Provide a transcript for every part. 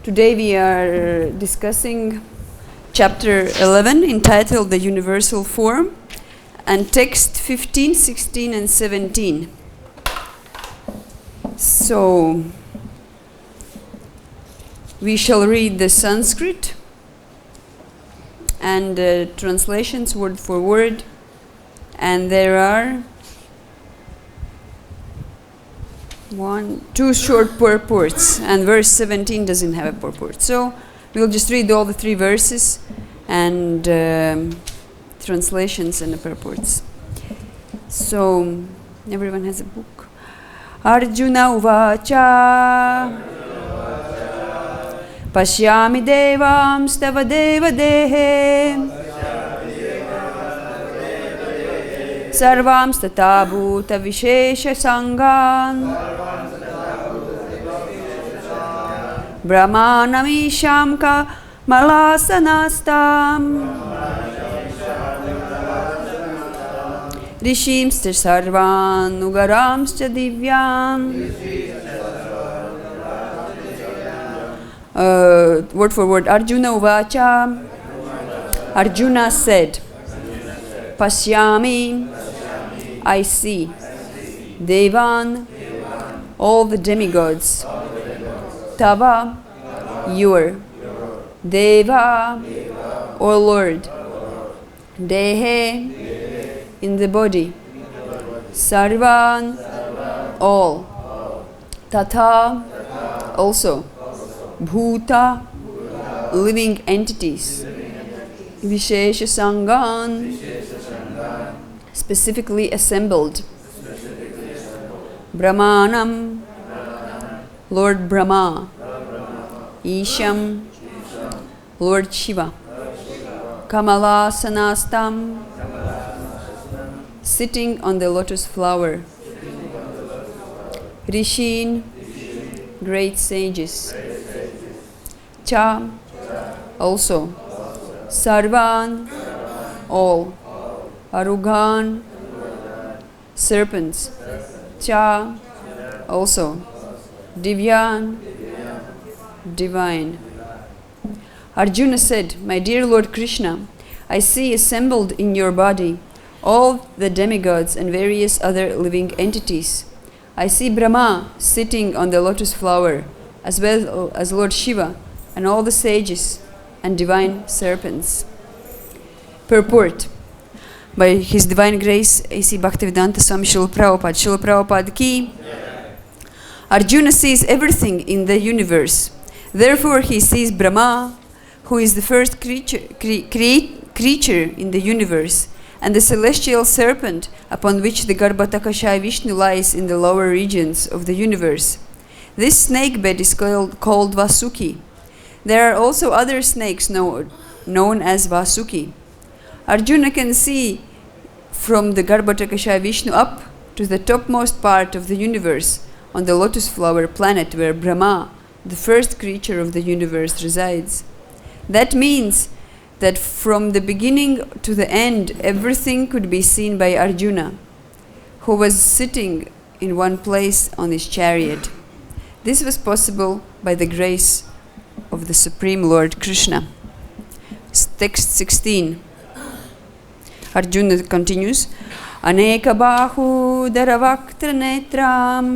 Today we are discussing chapter 11 entitled The Universal Form and text 15, 16 and 17. So we shall read the Sanskrit and translations word for word, and there are two short purports, and verse 17 doesn't have a purport. So we'll just read all the three verses and translations and the purports. So everyone has a book. Arjuna uvacha Pashyami devam stava deva dehe Sarvam stata bhuta vishesha sangan Brahmanamisham ka malasanastam Rishimsta sarvan ugaramsta divyam. Word for word. Arjuna uvacha. Arjuna said, Pashyami, I see. Devan, all the demigods. Tava, your. Deva, O Lord. Dehe, in the body. Sarvan, all. Tata, also. Bhuta, living entities. Vishesha Sangan, specifically assembled. Brahmanam, Lord Brahma. Isham, Lord Shiva. Kamalasanastam, sitting on the lotus flower. Rishin, great sages. Cha, also. Sarvan, all. Arugan, serpents. Cha, also. Divyan, divine. Arjuna said, My dear Lord Krishna, I see assembled in your body all the demigods and various other living entities. I see Brahma sitting on the lotus flower, as well as Lord Shiva and all the sages and divine serpents. Purport. By His Divine Grace, A.C. Bhakti-Vedanta Swami Srila Prabhupada ki. Arjuna sees everything in the universe. Therefore he sees Brahma, who is the first creature in the universe, and the celestial serpent upon which the Garbhotakashaya Vishnu lies in the lower regions of the universe. This snake bed is called Vasuki. There are also other snakes known as Vasuki. Arjuna can see from the Garbhotakashaya Vishnu up to the topmost part of the universe on the lotus flower planet where Brahma, the first creature of the universe, resides. That means that from the beginning to the end, everything could be seen by Arjuna, who was sitting in one place on his chariot. This was possible by the grace of the Supreme Lord Krishna. Text 16. Arjuna continues. Aneka bahu daravaktra netram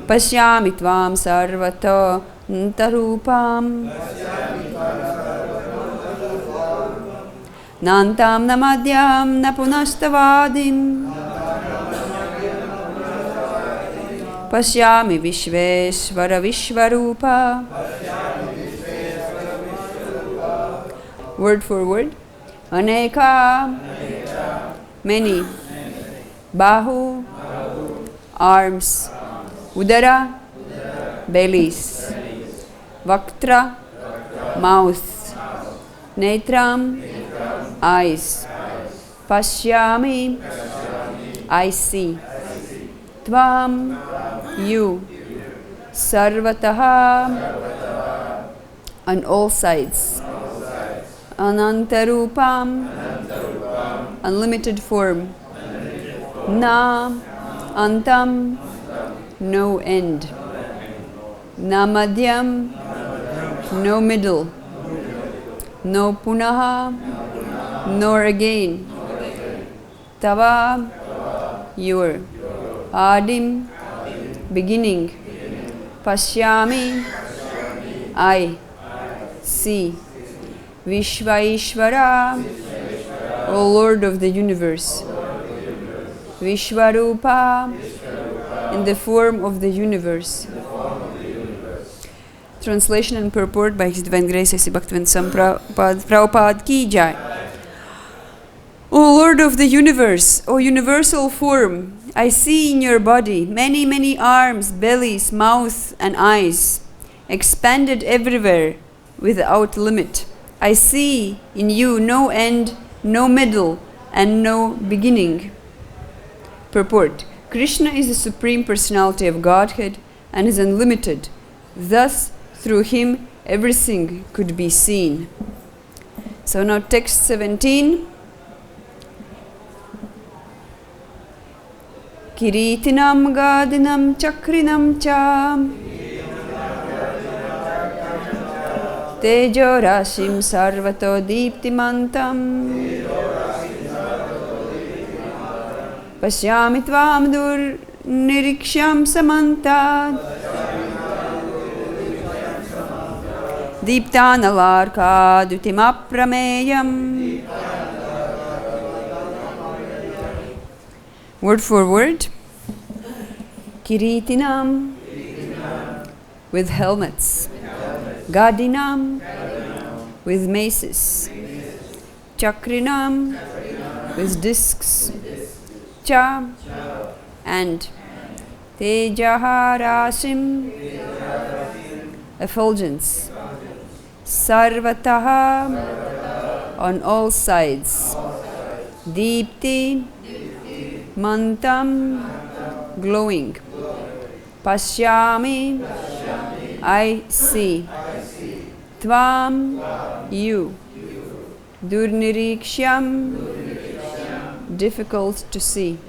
Pashyami tvam sarvata ntarupam Nantam namadhyam napunastavadim Pashyami vishveshvara vishvarupa. Word for word. Aneka, many. Bahu, arms. Udara, bellies. Vaktra, mouth. Netram, eyes. Pashyami, I see. Tvam, you. Sarvataha, on all sides. Anantarupam, unlimited form. Na, antam, no end. na madhyam, no middle, no punaha, nor again, tava, your, adim, beginning, pashyami, I see, Vishvaishvara, O Lord of the universe, Vishvarupa, in the form of the universe. Translation and purport by His Divine Grace A.C. Bhaktivinoda Swami Prabhupada Ki Jai. O Lord of the universe, O universal form, I see in your body many, many arms, bellies, mouth and eyes, expanded everywhere without limit. I see in you no end, no middle, and no beginning. Purport. Krishna is the Supreme Personality of Godhead and is unlimited. Thus, through him, everything could be seen. So now text 17. Kiritinam gadinam chakrinam cha Tejo rashim sarvato deeptimantam Pashyami tvam dur niriksham samantad Deeptanalarka dutimaprameyam. Word for word. Kiritinam, with helmets. Gadinam, with maces. Chakrinam, with discs. Cha, and Tejaharasim, effulgence. Sarvataha, on all sides. Deepti, mantam, glowing. Pashyami, I see. Tvam, you. Durniriksham, difficult to see.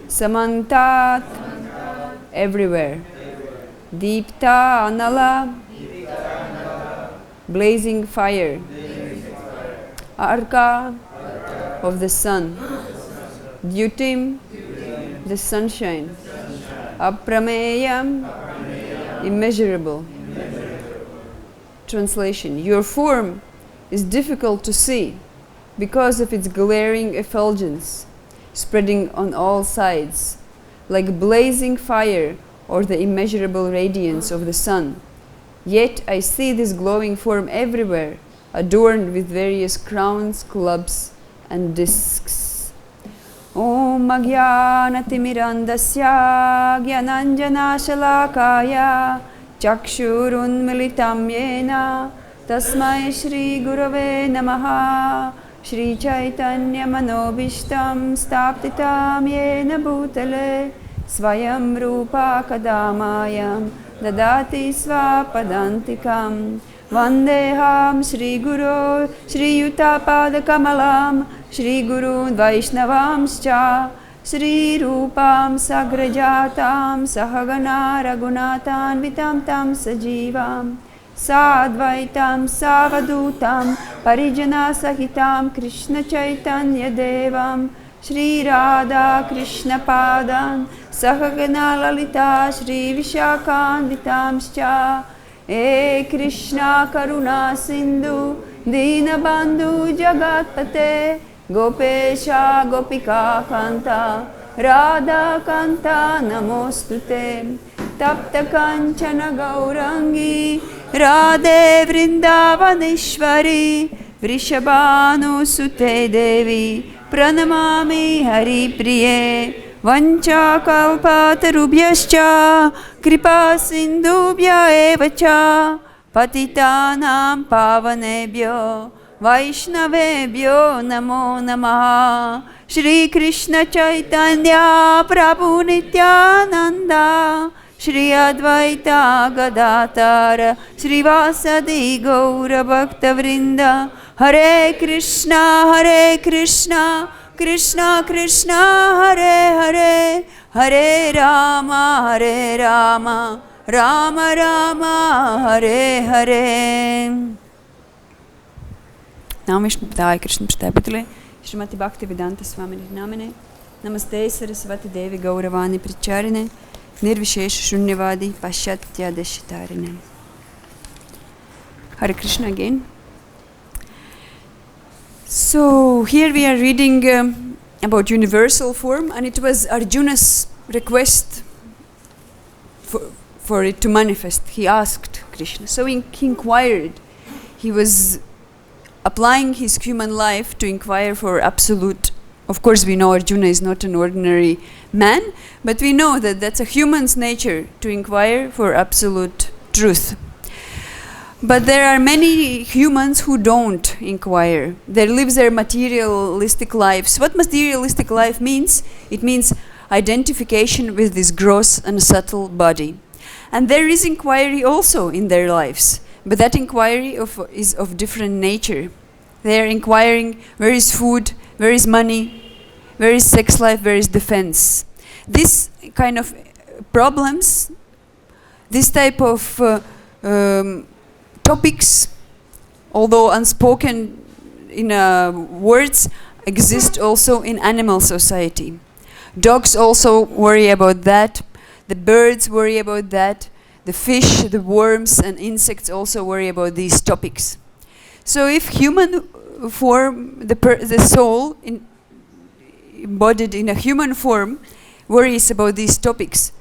Samantat, everywhere. Deepta anala, blazing fire. Arka, of the sun. Dyutim, the sunshine. Aprameyam, immeasurable. Translation. Your form is difficult to see because of its glaring effulgence, spreading on all sides, like blazing fire or the immeasurable radiance of the sun. Yet I see this glowing form everywhere, adorned with various crowns, clubs, and discs. Om Agyanatimirandasya Gyananjana Shalakaya Chakshurunmilitam Yena Tasmai Shri Gurave Namaha Shri Chaitanya Manobishtam Staptitam Yena Bhutale Svayam Rupa Kadamayam Dadati Svapadantikam Vandeham Shri Guru Shri Yutapada Kamalam Shri Guru Vaishnavamscha Shri Rupam Sagrajatam Sahagana Raghunatan Vitam Tam Sajivam Sadvaitam Savadutam Parijana Sahitam Krishna Chaitanya Devam Shri Radha Krishna Padan Sahagana Lalita Shri Vishakan Vitamscha E Krishna Karuna Sindhu Dinabandhu Jagatpate Gopesha Gopika Kanta Radha Kanta Namostute Tapta Kanchana Gaurangi Radhe Vrindavaneshwari Vrishabhanu Sute Devi Pranamami Hari Priye Vancha kalpatarubhyascha kripa sindhubhya evacha patitanam pavanebhyo vaishnavebhyo namo namaha. Shri Krishna Chaitanya Prabhu Nityananda Shri Advaita Gadatara Shri Vasadi Gaura Bhakta Vrinda Hare Krishna Krishna Krishna Hare Hare Hare Rama Rama Rama Hare Hare. Namo Vishnu Padaya Krishna Prasthaya Bhutale Shrimati Bhakti-Vedanta Swamini Namane Namaste Saraswati Devi Gauravani Pricharine Nirvishesh Shunyavadi Pashyatya Deshitarine. Hare Krishna again. So here we are reading about universal form, and it was Arjuna's request for it to manifest. He asked Krishna. So he inquired. He was applying his human life to inquire for absolute. Of course, we know Arjuna is not an ordinary man, but we know that that's a human's nature to inquire for absolute truth. But there are many humans who don't inquire. They live their materialistic lives. What materialistic life means? It means identification with this gross and subtle body. And there is inquiry also in their lives. But that inquiry is of different nature. They are inquiring, where is food, where is money, where is sex life, where is defense. This kind of problems, this type of topics, although unspoken in words, exist also in animal society. Dogs also worry about that. The birds worry about that. The fish, the worms and insects also worry about these topics. So if human form, the soul embodied in a human form worries about these topics,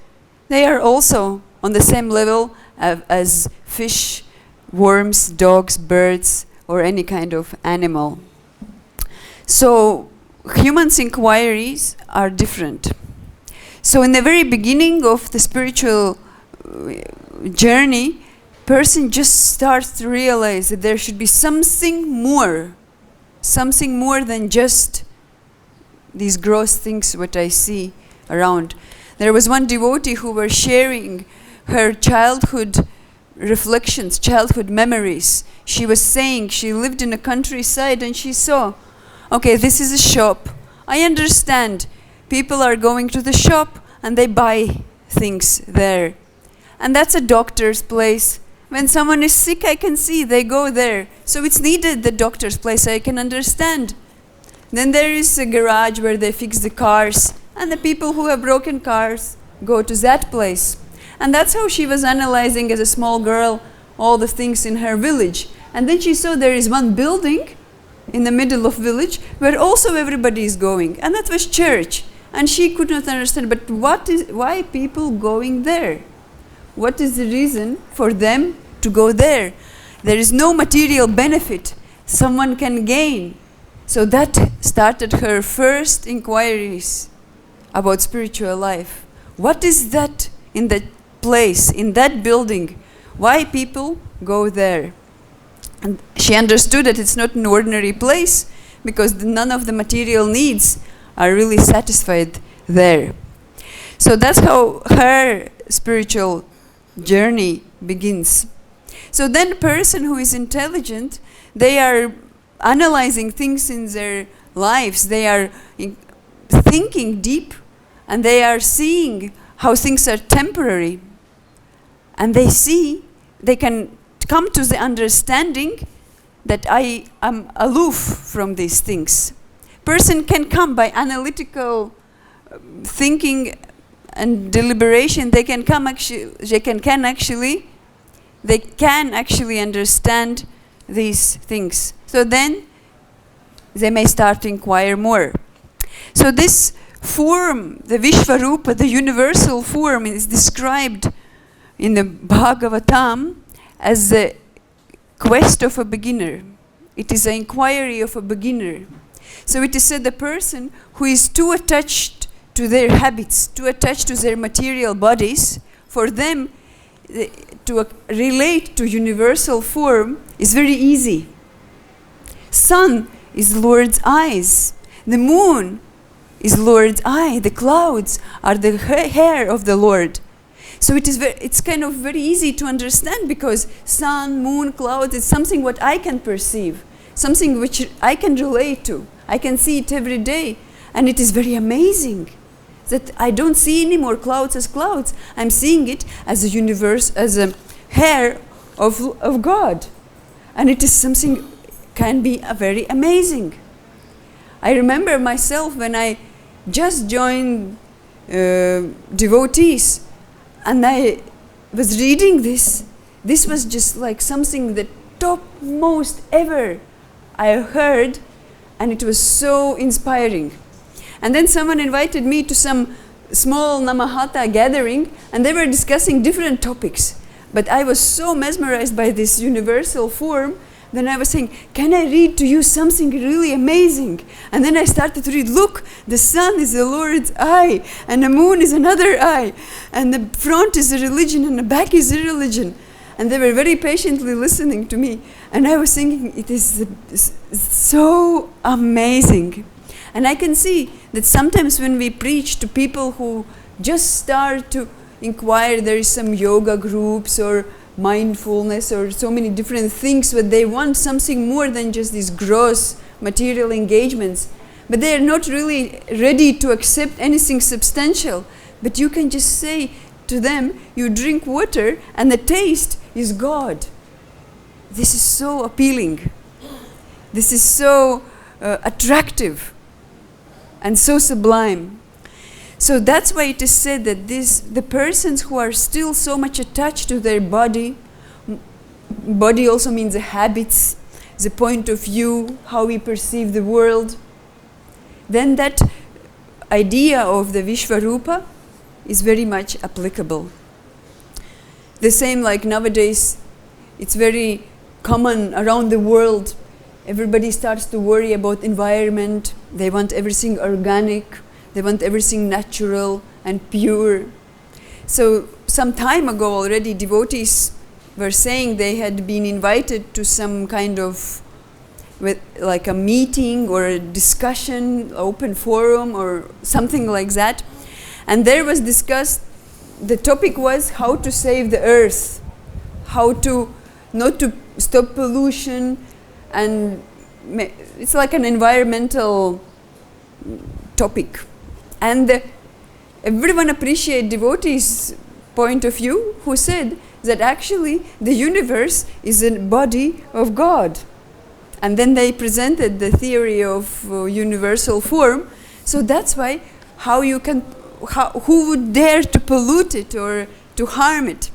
they are also on the same level as fish, worms, dogs, birds, or any kind of animal. So humans' inquiries are different. So in the very beginning of the spiritual journey, person just starts to realize that there should be something more than just these gross things what I see around. There was one devotee who was sharing her childhood reflections, childhood memories. She was saying she lived in a countryside and she saw, okay, this is a shop. I understand. People are going to the shop and they buy things there. And that's a doctor's place. When someone is sick, I can see they go there. So it's needed, the doctor's place, I can understand. Then there is a garage where they fix the cars, and the people who have broken cars go to that place. And that's how she was analyzing as a small girl all the things in her village. And then she saw there is one building in the middle of village where also everybody is going, and that was church. And she could not understand, but why people going there? What is the reason for them to go there? There is no material benefit someone can gain. So that started her first inquiries about spiritual life. What is that in that place, in that building? Why people go there? And she understood that it's not an ordinary place because none of the material needs are really satisfied there. So that's how her spiritual journey begins. So then a person who is intelligent, they are analyzing things in their lives, they are thinking deep, and they are seeing how things are temporary. And they can come to the understanding that I am aloof from these things. Person can come by analytical thinking and deliberation. They can actually understand these things. So then they may start to inquire more. So this form, the Vishvarupa, the universal form, is described in the Bhagavatam as the quest of a beginner. It is an inquiry of a beginner. So it is said the person who is too attached to their habits, too attached to their material bodies, for them to relate to universal form is very easy. Sun is Lord's eyes. The moon is Lord's eye. The clouds are the hair of the Lord. So it's kind of very easy to understand because sun, moon, clouds is something what I can perceive, something which I can relate to. I can see it every day, and it is very amazing. that I don't see any more clouds as clouds. I'm seeing it as a universe, as a hair of God. And it is something, can be very amazing. I remember myself when I just joined devotees and I was reading this. This was just like something the topmost ever I heard, and it was so inspiring. And then someone invited me to some small Namahata gathering, and they were discussing different topics. But I was so mesmerized by this universal form, then I was saying, can I read to you something really amazing? And then I started to read, look, the sun is the Lord's eye, and the moon is another eye, and the front is a religion, and the back is a religion. And they were very patiently listening to me. And I was thinking, it is so amazing. And I can see that sometimes when we preach to people who just start to inquire, there is some yoga groups or mindfulness or so many different things, but they want something more than just these gross material engagements. But they are not really ready to accept anything substantial. But you can just say to them, you drink water and the taste is God. This is so appealing. This is so attractive and so sublime. So that's why it is said that the persons who are still so much attached to their body also means the habits, the point of view, how we perceive the world, then that idea of the Vishvarupa is very much applicable. The same like nowadays, it's very common around the world. Everybody starts to worry about environment. They want everything organic. They want everything natural and pure. So some time ago already, devotees were saying they had been invited to some kind of like a meeting or a discussion, open forum or something like that. And there was discussed, the topic was how to save the earth, how to not to stop pollution, and it's like an environmental topic. And everyone appreciated devotees' point of view, who said that actually the universe is a body of God. And then they presented the theory of universal form. So that's why who would dare to pollute it or to harm it?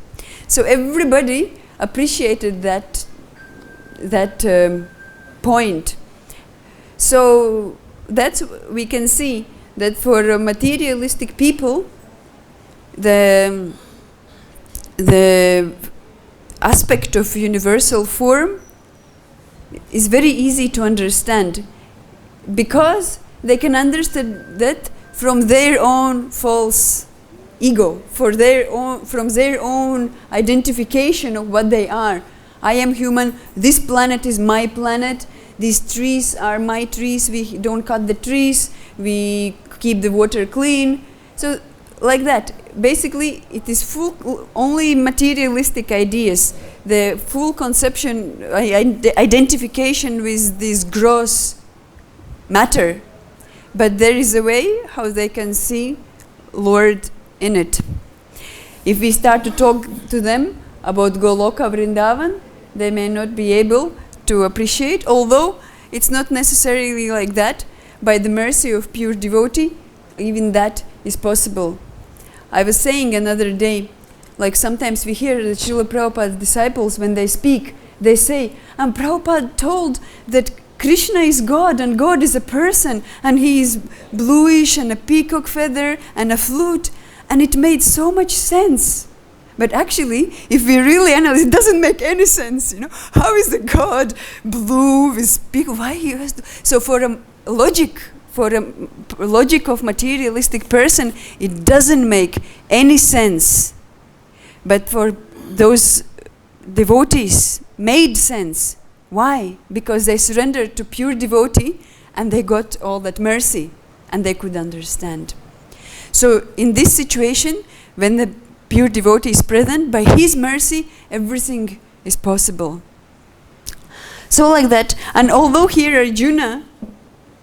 So everybody appreciated that point. So that's, we can see that for materialistic people, the aspect of universal form is very easy to understand, because they can understand that from their own false ego, from their own identification of what they are. I am human, this planet is my planet, these trees are my trees, we don't cut the trees, we keep the water clean. So like that, basically it is only materialistic ideas, the full conception, identification with this gross matter. But there is a way how they can see Lord in it. If we start to talk to them about Goloka Vrindavan, they may not be able to appreciate, although it's not necessarily like that. By the mercy of pure devotee, even that is possible. I was saying another day, like sometimes we hear the Srila Prabhupada's disciples, when they speak, they say, and Prabhupada told that Krishna is God and God is a person and he is bluish and a peacock feather and a flute, and it made so much sense. But actually, if we really analyze, it doesn't make any sense. You know, how is the God blue with peacock? Why he has to? So for a logic of materialistic person, it doesn't make any sense. But for those devotees, made sense. Why? Because they surrendered to pure devotee and they got all that mercy and they could understand. So in this situation, when the pure devotee is present, by his mercy, everything is possible. So like that, and although here Arjuna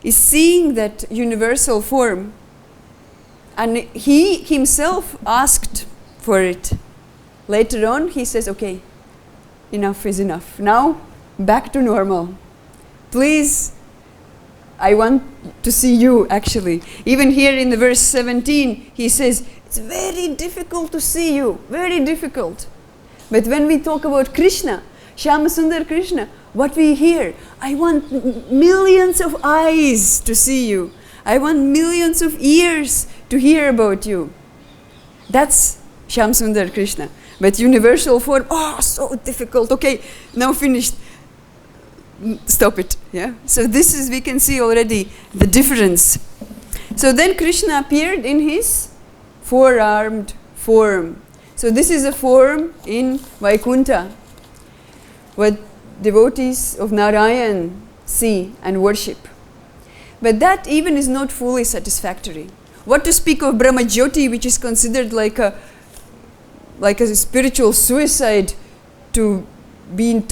is seeing that universal form, And he himself asked for it. Later on, he says, okay, enough is enough. Now, back to normal. Please, I want to see you, actually. Even here in the verse 17, he says, it's very difficult to see you, very difficult. But when we talk about Krishna, Shyama Sundar Krishna, what we hear, I want millions of eyes to see you. I want millions of ears to hear about you. That's Shyam Sundar Krishna. But universal form, oh, so difficult. Okay, now finished. Stop it. Yeah. So this is, we can see already the difference. So then Krishna appeared in his four-armed form. So this is a form in Vaikuntha, what devotees of Narayan see and worship. But that even is not fully satisfactory. What to speak of Brahma Jyoti, which is considered like a spiritual suicide to be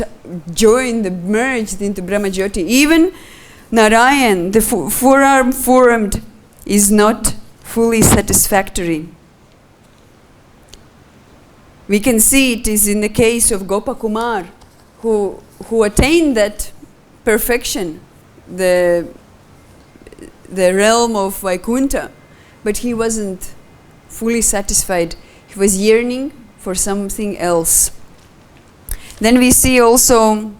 joined, merged into Brahma Jyoti. Even Narayan, the four-arm formed, is not fully satisfactory. We can see it is in the case of Gopakumar, who attained that perfection, the realm of Vaikuntha, but he wasn't fully satisfied. He was yearning for something else. Then we see also,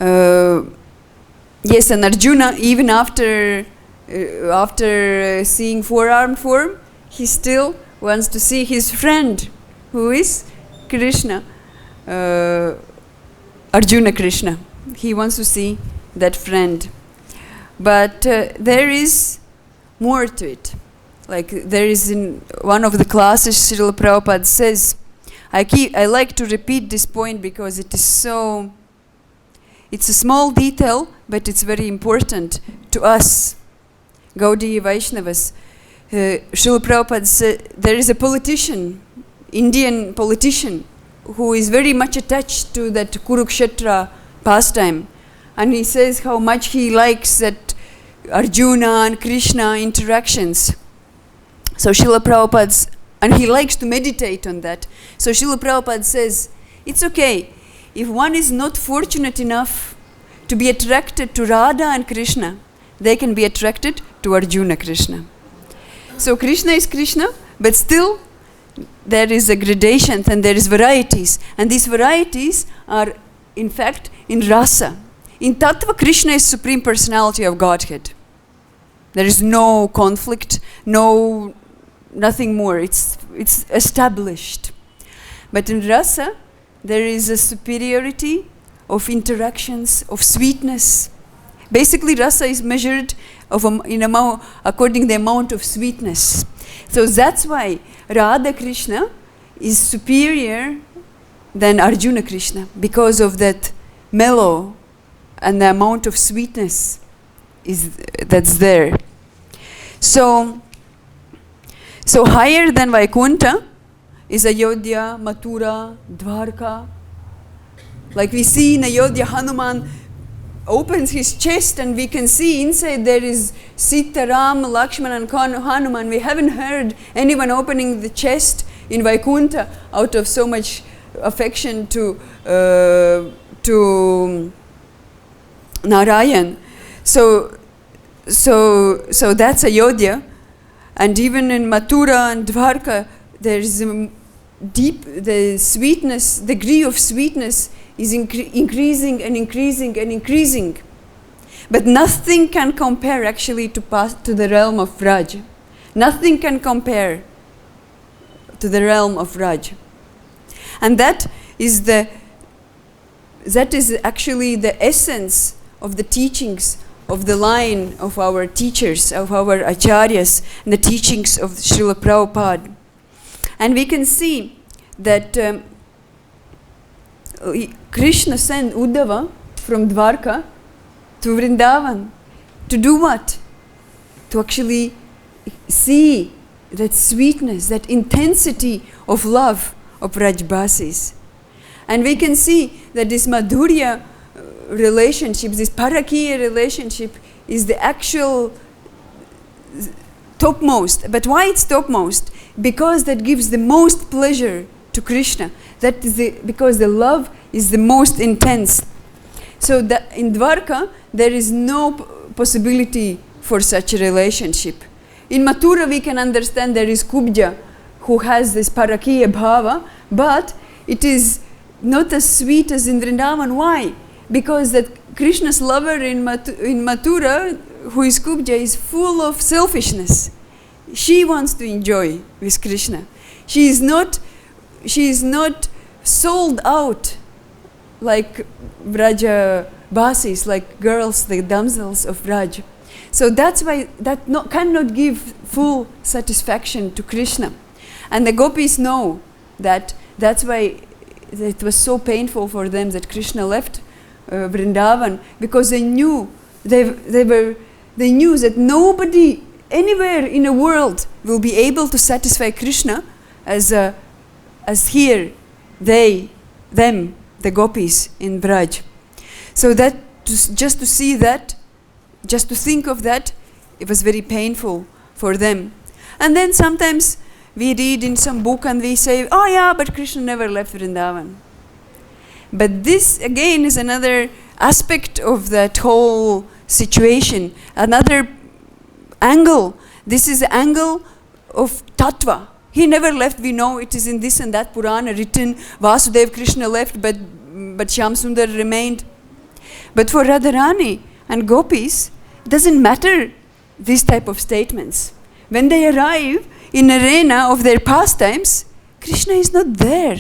yes, and Arjuna, even after seeing four-armed form, he still wants to see his friend, who is Krishna, Arjuna Krishna. He wants to see that friend. But there is more to it. Like there is in one of the classes, Srila Prabhupada says, I like to repeat this point because it is so, it's a small detail, but it's very important to us, Gaudiya Vaishnavas. Srila Prabhupada said, there is a politician, Indian politician, who is very much attached to that Kurukshetra pastime. And he says how much he likes that Arjuna and Krishna interactions. So Srila Prabhupada, and he likes to meditate on that. So Srila Prabhupada says, it's okay, if one is not fortunate enough to be attracted to Radha and Krishna, they can be attracted to Arjuna Krishna. So Krishna is Krishna, but still there is a gradation and there is varieties. And these varieties are, in fact, in rasa. In Tattva, Krishna is Supreme Personality of Godhead. There is no conflict, nothing more. It's established. But in rasa, there is a superiority of interactions, of sweetness. Basically, rasa is measured according to the amount of sweetness. So that's why Radha Krishna is superior than Arjuna Krishna, because of that mellow and the amount of sweetness that's there. So higher than Vaikuntha is Ayodhya, Mathura, Dwarka. Like we see in Ayodhya, Hanuman opens his chest and we can see inside there is Sita, Ram, Lakshman and Hanuman. We haven't heard anyone opening the chest in Vaikuntha out of so much affection to Narayan. So that's Ayodhya. And even in Mathura and Dwarka, there is the sweetness, the degree of sweetness is increasing and increasing and increasing. But nothing can compare actually to the realm of Raj. Nothing can compare to the realm of Raj. And that is actually the essence of the teachings of the line of our teachers, of our acharyas, and the teachings of Srila Prabhupada. And we can see that Krishna sent Uddhava from Dwarka to Vrindavan to do what? To actually see that sweetness, that intensity of love of Rajbasis. And we can see that this Madhurya relationship, this Parakiya relationship, is the actual topmost. But why it's topmost? Because that gives the most pleasure to Krishna. That is because the love is the most intense. So in Dwarka, there is no possibility for such a relationship. In Mathura, we can understand there is Kubja, who has this Parakiya Bhava, but it is not as sweet as in Vrindavan. Why? Because that Krishna's lover in Mathura, who is Kubja, is full of selfishness. She wants to enjoy with Krishna. She is not sold out like Vraja Basis, like girls, the damsels of Vraj. So that's why that cannot give full satisfaction to Krishna. And the gopis know that. That's why it was so painful for them that Krishna left Vrindavan, because they knew that nobody anywhere in the world will be able to satisfy Krishna as here them, the gopis in Braj. So that just to see that, just to think of that, it was very painful for them. And then sometimes we read in some book and we say, oh yeah, but Krishna never left Vrindavan. But this again is another aspect of that whole situation, another angle. This is the angle of Tattva. He never left, we know it is in this and that Purana written, Vasudev Krishna left, but Shyam Sundar remained. But for Radharani and gopis, it doesn't matter these type of statements. When they arrive in arena of their pastimes, Krishna is not there.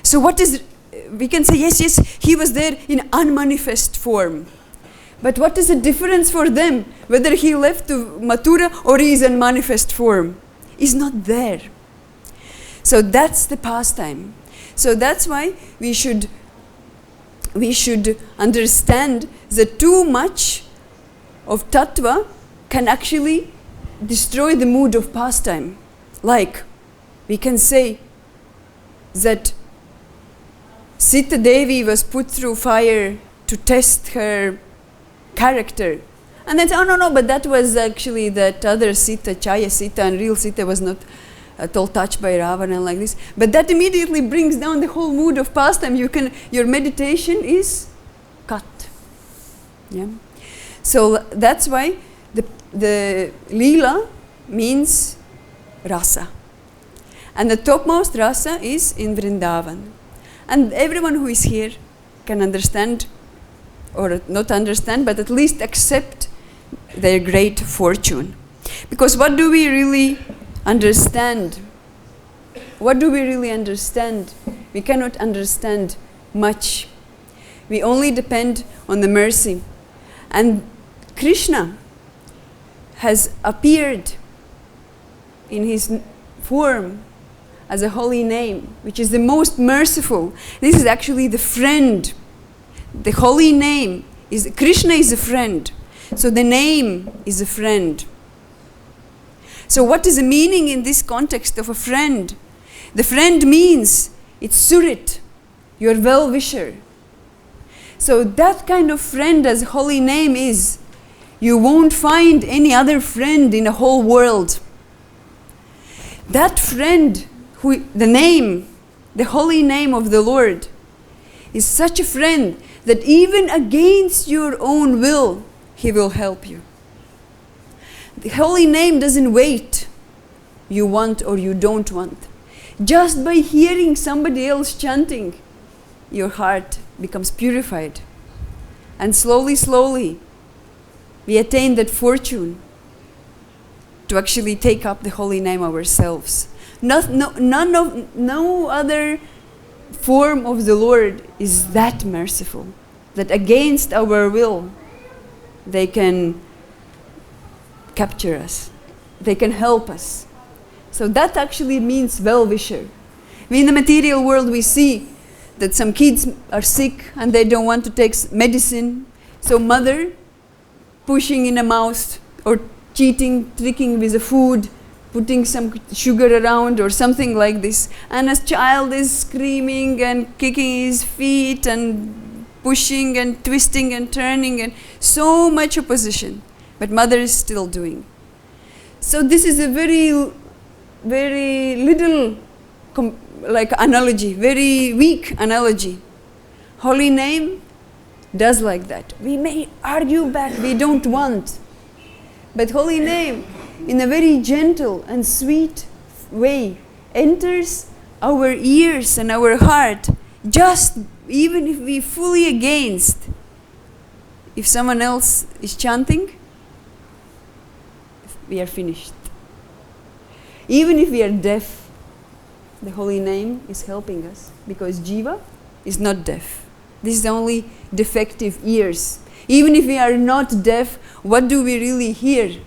So what is, we can say, yes, he was there in unmanifest form. But what is the difference for them, whether he left to Mathura or he is in manifest form? He's not there. So that's the pastime. So that's why we should understand that too much of tattva can actually destroy the mood of pastime. Like, we can say that Sita Devi was put through fire to test her character. And then say, oh no, but that was actually that other Sita, Chaya Sita, and real Sita was not at all touched by Ravana like this. But that immediately brings down the whole mood of pastime. Your meditation is cut. Yeah. So that's why the Leela means rasa. And the topmost rasa is in Vrindavan. And everyone who is here can understand, or not understand, but at least accept their great fortune. Because what do we really understand? What do we really understand? We cannot understand much. We only depend on the mercy. And Krishna has appeared in his form as a holy name, which is the most merciful. This is actually the friend. The holy name is, Krishna is a friend. So the name is a friend. So what is the meaning in this context of a friend? The friend means it's surit, your well-wisher. So that kind of friend as holy name is, you won't find any other friend in the whole world. That friend, the name, the holy name of the Lord, is such a friend that even against your own will, he will help you. The holy name doesn't wait, you want or you don't want. Just by hearing somebody else chanting, your heart becomes purified. And slowly, slowly, we attain that fortune to actually take up the holy name ourselves. No other form of the Lord is that merciful, that against our will, they can capture us. They can help us. So that actually means well-wisher. In the material world, we see that some kids are sick and they don't want to take medicine. So mother pushing in a mouth or cheating, tricking with the food, putting some sugar around or something like this. And a child is screaming and kicking his feet and pushing and twisting and turning and so much opposition. But mother is still doing. So this is a very, very little like analogy, very weak analogy. Holy name does like that. We may argue back, we don't want. But holy name, in a very gentle and sweet way, enters our ears and our heart, just even if we fully against. If someone else is chanting, we are finished. Even if we are deaf, the holy name is helping us, because Jiva is not deaf. This is only defective ears. Even if we are not deaf, what do we really hear?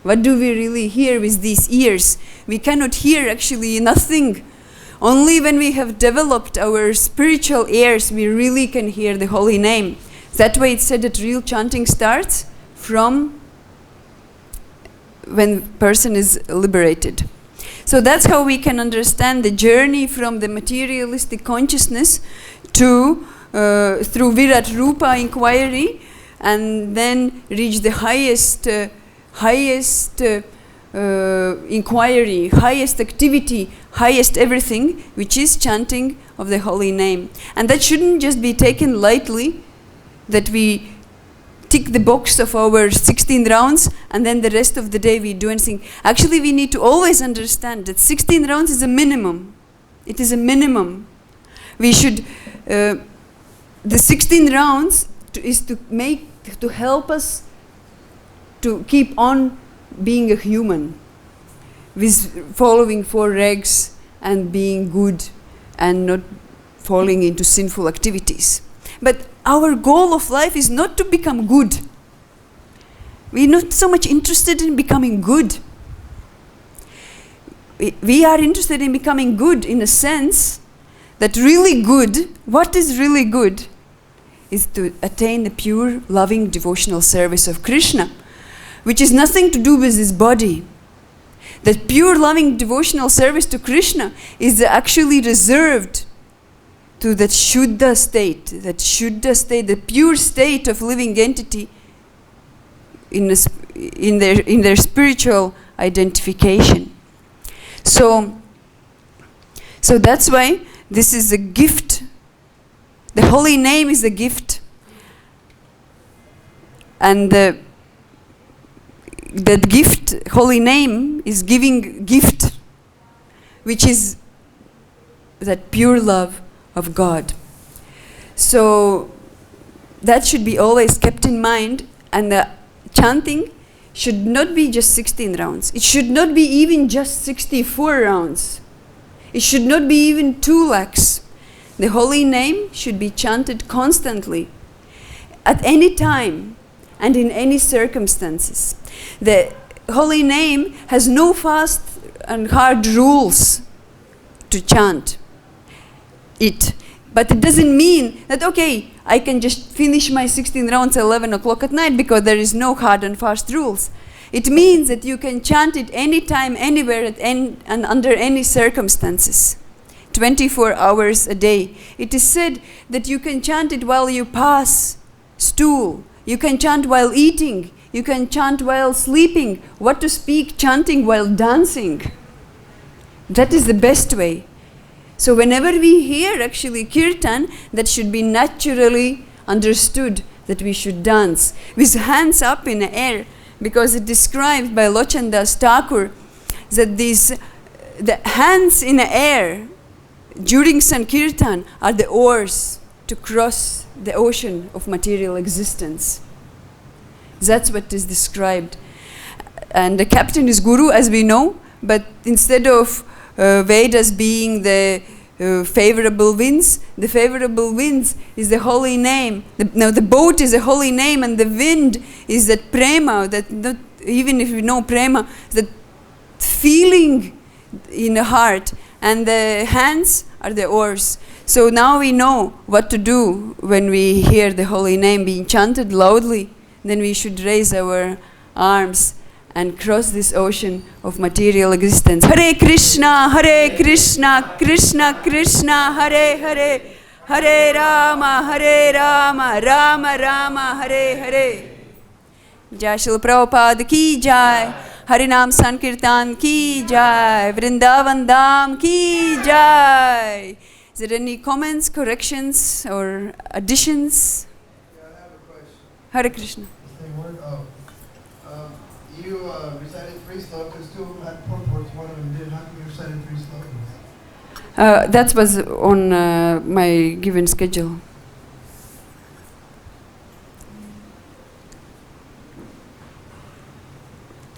What do we really hear with these ears? We cannot hear actually nothing. Only when we have developed our spiritual ears, we really can hear the holy name. That way it's said that real chanting starts from when person is liberated. So that's how we can understand the journey from the materialistic consciousness to through Virat Rupa inquiry, and then reach the highest inquiry, highest activity, highest everything, which is chanting of the holy name. And that shouldn't just be taken lightly, that we tick the box of our 16 rounds and then the rest of the day we do anything. Actually, we need to always understand that 16 rounds is a minimum. It is a minimum. We should, the 16 rounds is to help us to keep on being a human, with following 4 regs and being good and not falling into sinful activities. But our goal of life is not to become good. We're not so much interested in becoming good. We are interested in becoming good in a sense that really good, what is really good, is to attain the pure, loving, devotional service of Krishna, which is nothing to do with his body. That pure, loving, devotional service to Krishna is actually reserved to that Shuddha state, the pure state of living entity in their spiritual identification. So that's why this is a gift. The holy name is a gift. And that gift, holy name, is giving gift, which is that pure love of God. So that should be always kept in mind, and the chanting should not be just 16 rounds. It should not be even just 64 rounds. It should not be even 2 lakhs. The holy name should be chanted constantly, at any time and in any circumstances. The holy name has no fast and hard rules to chant it. But it doesn't mean that, okay, I can just finish my 16 rounds at 11 o'clock at night because there is no hard and fast rules. It means that you can chant it anytime, anywhere, and under any circumstances. 24 hours a day. It is said that you can chant it while you pass stool. You can chant while eating. You can chant while sleeping. What to speak, chanting while dancing. That is the best way. So whenever we hear actually kirtan, that should be naturally understood that we should dance with hands up in the air, because it described by Lochandas Thakur that the hands in the air during Sankirtan are the oars to cross the ocean of material existence. That's what is described. And the captain is Guru, as we know, but instead of Vedas being the favorable winds, the favorable winds is the holy name. The boat is a holy name, and the wind is that prema, that not, even if you know prema, that feeling in the heart, and the hands are the oars. So now we know what to do when we hear the holy name being chanted loudly. Then we should raise our arms and cross this ocean of material existence. Hare Krishna, Krishna Krishna, Hare Hare, Hare Rama, Rama Rama, Hare Hare. Jai Srila Prabhupada ki jai. Harinam Sankirtan ki jai. Vrindavan Dham ki jai. Is there any comments, corrections, or additions? Yeah, I have a question. Hare Krishna. Same word. You recited 3 slokas, 2 of them had purports, 1 of them didn't. How come you recited 3 slokas? That was on my given schedule.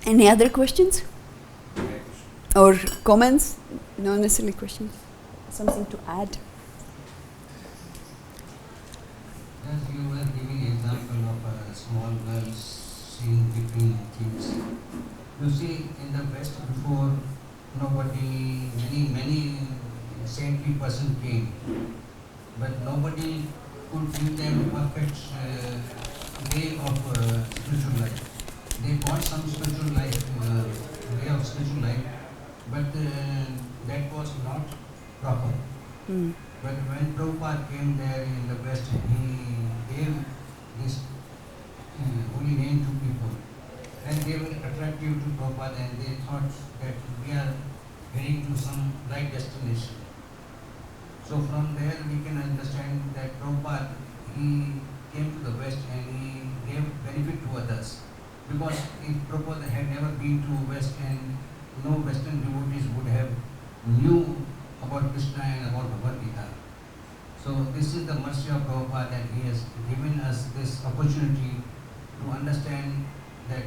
Any other questions? Or comments? Not necessarily questions. Something to add? As you were giving example of a small girl seeing between things. You see, in the West before, nobody, many saintly person came, but nobody could give them perfect way of spiritual life. They got some spiritual life, way of spiritual life, but that was not proper. But when Prabhupada came there in the West, he gave this holy name to people. And they were attractive to Prabhupada and they thought that we are heading to some right destination. So from there we can understand that Prabhupada, he came to the West and he gave benefit to others. Because if Prabhupada had never been to West and no Western devotees would have knew about Krishna and about Bhagavad-Gita. So this is the mercy of Prabhupada that he has given us this opportunity to understand that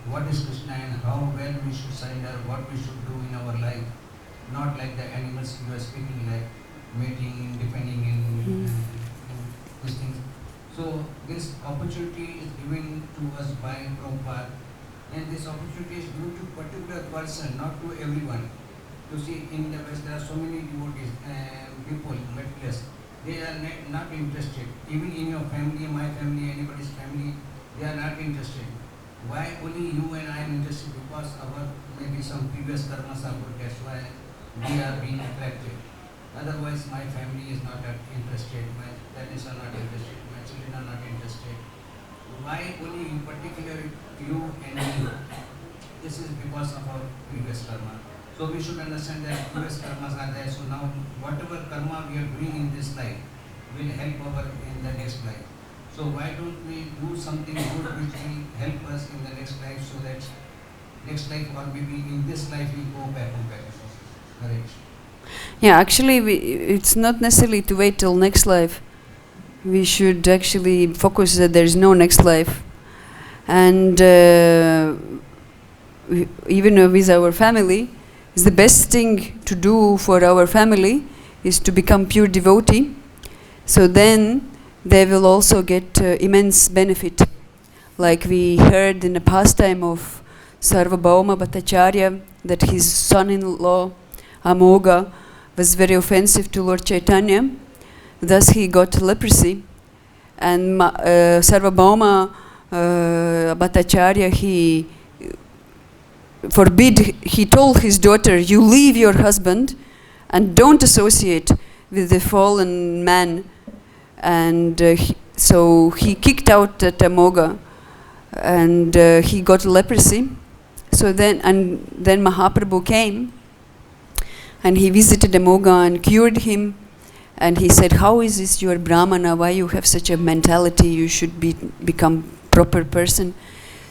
what is Krishna and how well we should surrender, what we should do in our life. Not like the animals you are speaking, like mating, defending in these things. So this opportunity is given to us by Prabhupada, and this opportunity is given to particular person, not to everyone. You see, in the West there are so many devotees, people, materialists. They are not interested. Even in your family, my family, anybody's family, they are not interested. Why only you and I am interested? Because our maybe some previous karmas are good. That's why we are being attracted. Otherwise, my family is not interested. My parents are not interested. My children are not interested. Why only in particular you and me? This is because of our previous karma. So we should understand that previous karmas are there. So now whatever karma we are doing in this life will help in the next life. So why don't we do something good which will help us in the next life, so that next life or maybe in this life we go back and back. Correct. Yeah, actually it's not necessarily to wait till next life. We should actually focus that there is no next life. And even with our family, the best thing to do for our family is to become pure devotee. So then they will also get immense benefit. Like we heard in the pastime of Sarvabhauma Bhattacharya, that his son-in-law Amoga was very offensive to Lord Chaitanya. Thus he got leprosy. And Sarvabhauma Bhattacharya, he told his daughter, you leave your husband and don't associate with the fallen man. And so he kicked out Amoga, and he got leprosy. So then Mahaprabhu came and he visited Amoga and cured him. And he said, how is this, you are Brahmana, why you have such a mentality, you should become proper person.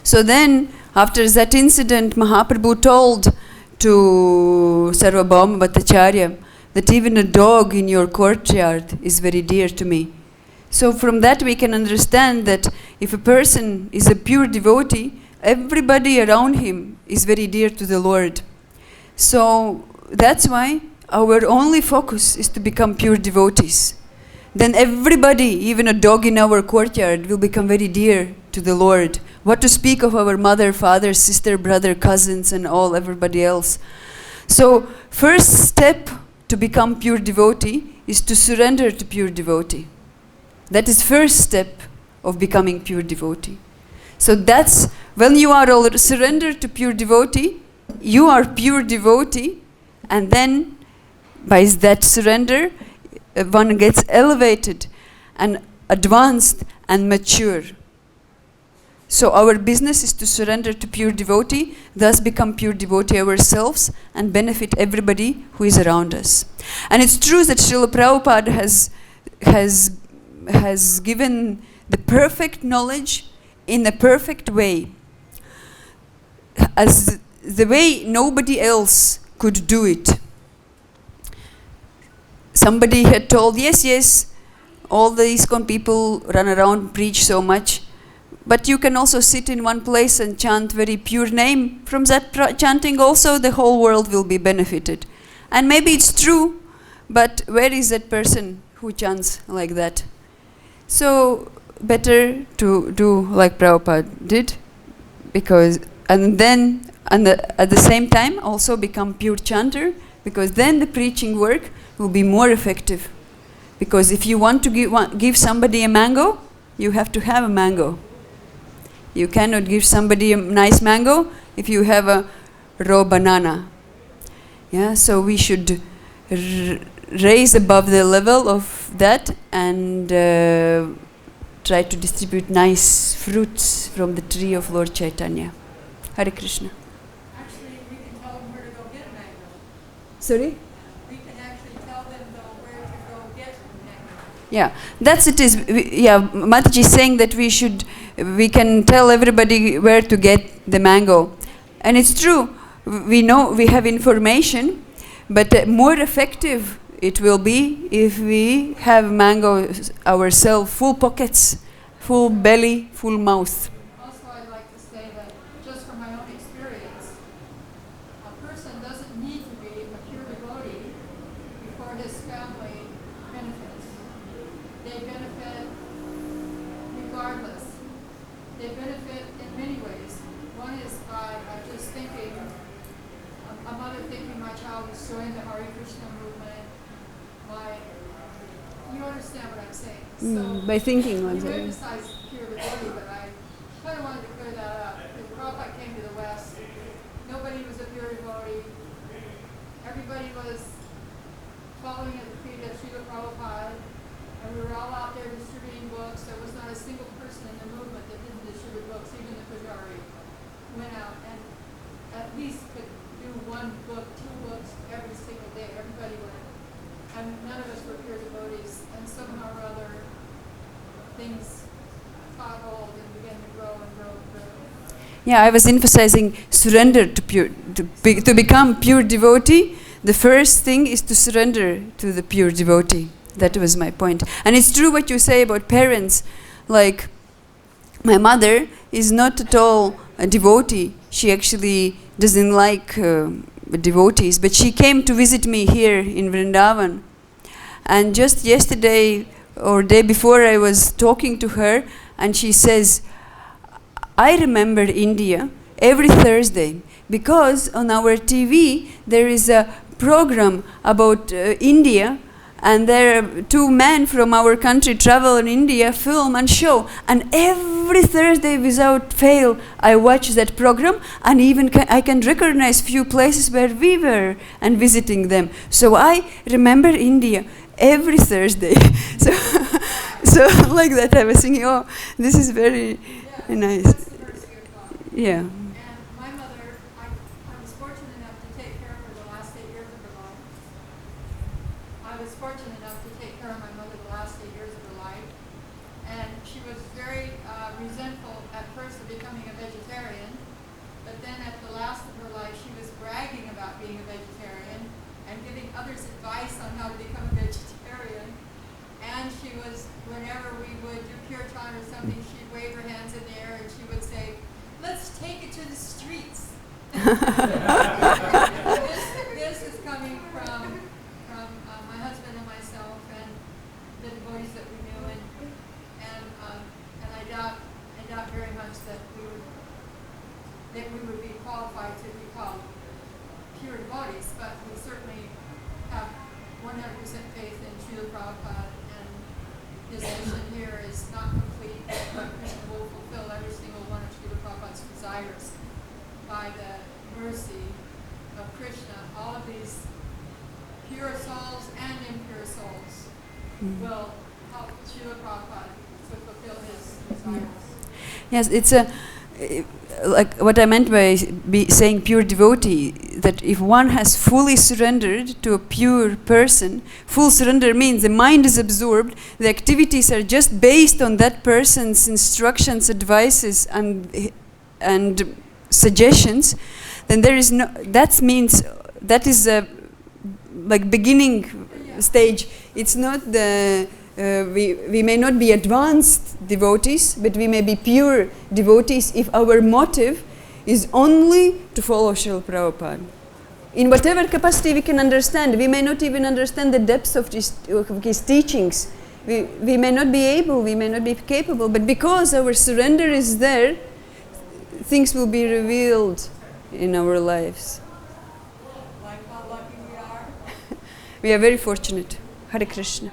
So then, after that incident, Mahaprabhu told to Sarvabhauma Bhattacharya that even a dog in your courtyard is very dear to me. So from that we can understand that if a person is a pure devotee, everybody around him is very dear to the Lord. So that's why our only focus is to become pure devotees. Then everybody, even a dog in our courtyard, will become very dear to the Lord. What to speak of our mother, father, sister, brother, cousins, and everybody else. So first step to become pure devotee is to surrender to pure devotee. That is first step of becoming pure devotee. So that's when you are already surrendered to pure devotee, you are pure devotee, and then by that surrender, one gets elevated and advanced and mature. So our business is to surrender to pure devotee, thus become pure devotee ourselves and benefit everybody who is around us. And it's true that Srila Prabhupada has given the perfect knowledge in a perfect way, as the way nobody else could do it. Somebody had told, yes, all the ISKCON people run around, preach so much, but you can also sit in one place and chant very pure name. From that chanting also the whole world will be benefited. And maybe it's true, but where is that person who chants like that? So better to do like Prabhupada did, because at the same time also become pure chanter, because then the preaching work will be more effective. Because if you want to give somebody a mango, you have to have a mango. You cannot give somebody a nice mango if you have a raw banana. Yeah, so we should raise above the level of that and try to distribute nice fruits from the tree of Lord Chaitanya. Hare Krishna. Actually, we can tell them where to go get a mango. Sorry? We can actually tell them though where to go get a mango. Yeah, that's it is. Mataji is saying that we can tell everybody where to get the mango. And it's true, we know, we have information, but more effective it will be if we have mango ourselves, full pockets, full belly, full mouth. Also, I'd like to say that just from my own experience, a person doesn't need to be a pure devotee before his family benefits. They benefit regardless. They benefit in many ways. One is by just thinking, a mother thinking my child is joining the Hare Krishna movement. You understand what I'm saying? So By thinking you one thing. emphasize pure devotee, but I kind of wanted to clear that up. Because Prabhupada came to the West, nobody was a pure devotee. Everybody was following at the feet of Srila Prabhupada, and we were all out there distributing books. There was not a single person in the movement that didn't distribute books, even the Pujari went out and at least could do one book, two books every single day. Everybody went. And none of us were pure devotees, and somehow or other, things caught hold and began to grow and grow and grow. Yeah, I was emphasizing surrender to become pure devotee. The first thing is to surrender to the pure devotee. That was my point. And it's true what you say about parents. Like, my mother is not at all a devotee. She actually doesn't like devotees, but she came to visit me here in Vrindavan. And just yesterday or day before I was talking to her, and she says, I remember India every Thursday because on our TV there is a program about India, and there are two men from our country travel in India, film and show, and every Thursday without fail I watch that program, and even I can recognize few places where we were and visiting them. So I remember India every Thursday. so like that I was thinking, oh, this is very nice. That's the mercy of God. Yeah. And my mother, I was fortunate enough to take care of her the last 8 years of her life. I was fortunate enough to take care of my mother the last 8 years of her life. And she was very resentful at first of becoming a vegetarian, but then at the last of her life she was bragging about being a vegetarian and giving others advice on how to become a vegetarian. And she was, whenever we would do kirtan or something, she'd wave her hands in the air and she would say, let's take it to the streets. This is coming from my husband and myself and the devotees that we knew, and I doubt very much that we would be qualified to be called pure devotees, but we certainly have 100% faith in Srila Prabhupada, and his mission here is not complete, but Krishna will fulfill every single one of Srila Prabhupada's desires by the mercy of Krishna. All of these pure souls and impure souls will help Srila Prabhupada to fulfill his desires. Yes, it's a like what I meant by saying pure devotee, that if one has fully surrendered to a pure person, full surrender means the mind is absorbed, the activities are just based on that person's instructions, advices, and suggestions, then there is no, that means that is a like beginning stage. It's not the we may not be advanced devotees, but we may be pure devotees if our motive is only to follow Srila Prabhupada. In whatever capacity we can understand, we may not even understand the depths of his teachings. We may not be able, we may not be capable, but because our surrender is there, things will be revealed in our lives. Like how lucky we are. We are very fortunate. Hare Krishna.